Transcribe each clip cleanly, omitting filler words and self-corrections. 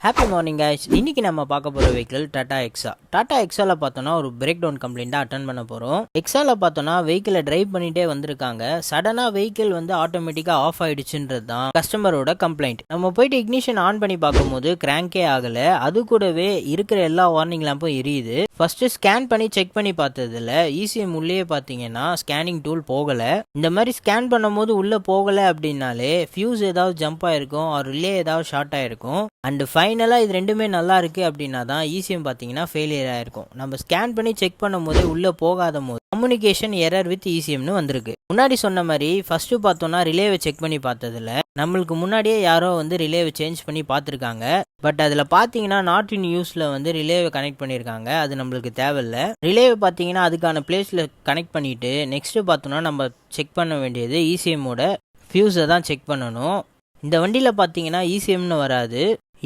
Happy morning guys. இன்னைக்கு நம்ம பார்க்க போகிற வெஹிக்கிள் டாடா எக்ஸா. டாடா எக்ஸாவில் பார்த்தோன்னா ஒரு பிரேக் டவுன் கம்ப்ளைண்ட் தான் அட்டன் பண்ண போகிறோம். எக்ஸாவில் பார்த்தோன்னா வெஹிக்கிளை டிரைவ் பண்ணிட்டே வந்திருக்காங்க. சடனாக வெஹிக்கிள் ஆட்டோமேட்டிக்காக ஆஃப் ஆயிடுச்சுன்றது தான் கஸ்டமரோட கம்ப்ளைண்ட். நம்ம போயிட்டு இக்னிஷன் ஆன் பண்ணி பார்க்கும்போது கிராங்கே ஆகலை. அது கூடவே இருக்கிற எல்லா வார்னிங் லேம்பும் எரியுது. ஃபர்ஸ்ட் ஸ்கேன் பண்ணி செக் பண்ணி பார்த்ததுல இசிஎம் உள்ளே பார்த்தீங்கன்னா ஸ்கேனிங் டூல் போகலை. இந்த மாதிரி ஸ்கேன் பண்ணும்போது உள்ளே போகலை அப்படின்னாலே ஃபியூஸ் ஏதாவது ஜம்ப் ஆயிருக்கும், ஒரு ரிலே ஏதாவது ஷார்ட் ஆயிருக்கும். அண்ட் ஃபைனலாக இது ரெண்டுமே நல்லா இருக்குது அப்படின்னா தான் இசிஎம் பார்த்தீங்கன்னா ஃபெயிலியர் ஆகிருக்கும். நம்ம ஸ்கேன் பண்ணி செக் பண்ணும் போதே உள்ளே போகாத போது கம்யூனிகேஷன் எரர் வித் இசிஎம்னு வந்திருக்கு. முன்னாடி சொன்ன மாதிரி ஃபஸ்ட்டு பார்த்தோன்னா ரிலேவை செக் பண்ணி பார்த்ததில் நம்மளுக்கு முன்னாடியே யாரோ ரிலேவை சேஞ்ச் பண்ணி பார்த்துருக்காங்க. பட் அதில் பார்த்தீங்கன்னா நாட் இன் யூஸில் ரிலேவை கனெக்ட் பண்ணியிருக்காங்க. அது நம்மளுக்கு தேவையில்லை. ரிலேவை பார்த்தீங்கன்னா அதுக்கான பிளேஸில் கனெக்ட் பண்ணிவிட்டு நெக்ஸ்ட்டு பார்த்தோன்னா நம்ம செக் பண்ண வேண்டியது இசிஎம்மோட ஃபியூஸை தான் செக் பண்ணணும். இந்த வண்டியில் பார்த்தீங்கன்னா இசிஎம்னு வராது,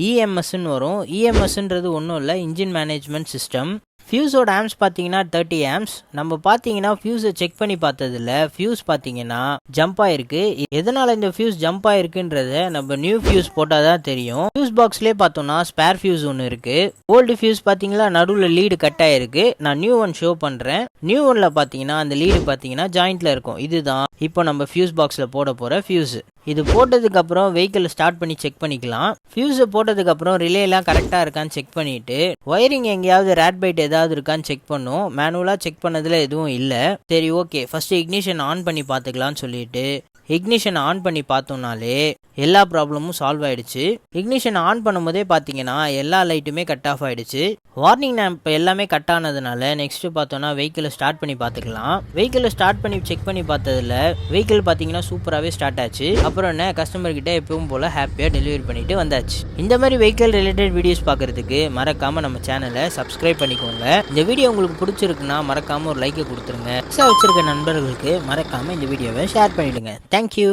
இஎம்எஸ்ன்னு வரும். இஎம்எஸ்ன்றது ஒன்றும் இல்லை, இன்ஜின் மேனேஜ்மெண்ட் சிஸ்டம். ஃபியூஸோட ஆம்ஸ் பார்த்தீங்கன்னா 30 ஆம்ஸ். நம்ம பார்த்தீங்கன்னா ஃபியூஸை செக் பண்ணி பார்த்ததில்ல ஃபியூஸ் பார்த்தீங்கன்னா ஜம்ப் ஆயிருக்கு. எதனால் இந்த ஃபியூஸ் ஜம்ப் ஆயிருக்குன்றத நம்ம நியூ ஃபியூஸ் போட்டால் தான் தெரியும். ஃபியூஸ் பாக்ஸ்லேயே பார்த்தோம்னா ஸ்பேர் ஃபியூஸ் ஒன்று இருக்குது. ஓல்டு ஃபியூஸ் பார்த்தீங்களா நடுவில் லீடு கட் ஆயிருக்கு. நான் நியூ ஒன் ஷோ பண்ணுறேன். நியூ ஒன்னில் பார்த்தீங்கன்னா அந்த லீடு பார்த்தீங்கன்னா ஜாயிண்டில் இருக்கும். இதுதான் இப்போ நம்ம ஃபியூஸ் பாக்ஸில் போட போகிற ஃபியூஸ். இது போட்டதுக்கப்புறம் வெஹிக்கிள் ஸ்டார்ட் பண்ணி செக் பண்ணிக்கலாம். ஃபியூஸை போட்டதுக்கப்புறம் ரிலேலாம் கரெக்டாக இருக்கான்னு செக் பண்ணிவிட்டு ஒயரிங் எங்கேயாவது ரேட் பைட் ஏதாவது இருக்கான்னு செக் பண்ணும். மேனுவலாக செக் பண்ணதில் எதுவும் இல்லை. சரி ஓகே, ஃபஸ்ட்டு இக்னிஷன் ஆன் பண்ணி பார்த்துக்கலான்னு சொல்லிட்டு இக்னிஷன் ஆன் பண்ணி பார்த்தோம்னாலே எல்லா ப்ராப்ளமும் சால்வ் ஆயிடுச்சு. இக்னிஷன் ஆன் பண்ணும்போதே பார்த்தீங்கன்னா எல்லா லைட்டுமே கட் ஆஃப் ஆயிடுச்சு. வார்னிங் இப்போ எல்லாமே கட் ஆனதுனால நெக்ஸ்ட் பார்த்தோன்னா வெஹிக்கிளை ஸ்டார்ட் பண்ணி பார்த்துக்கலாம். வெஹிக்கிளை ஸ்டார்ட் பண்ணி செக் பண்ணி பார்த்ததில் வெஹிக்கிள் பார்த்தீங்கன்னா சூப்பராகவே ஸ்டார்ட் ஆச்சு. அப்புறம் என்ன, கஸ்டமர் கிட்ட எப்பவும் போல் ஹாப்பியாக டெலிவரி பண்ணிட்டு வந்தாச்சு. இந்த மாதிரி வெஹிக்கிள் ரிலேட்டட் வீடியோஸ் பார்க்கறதுக்கு மறக்காமல் நம்ம சேனலை சப்ஸ்கிரைப் பண்ணிக்கோங்க. இந்த வீடியோ உங்களுக்கு பிடிச்சிருக்குன்னா மறக்காமல் ஒரு லைக்கை கொடுத்துருங்க. வச்சிருக்க நண்பர்களுக்கு மறக்காமல் இந்த வீடியோவை ஷேர் பண்ணிவிடுங்க. தேங்க்யூ.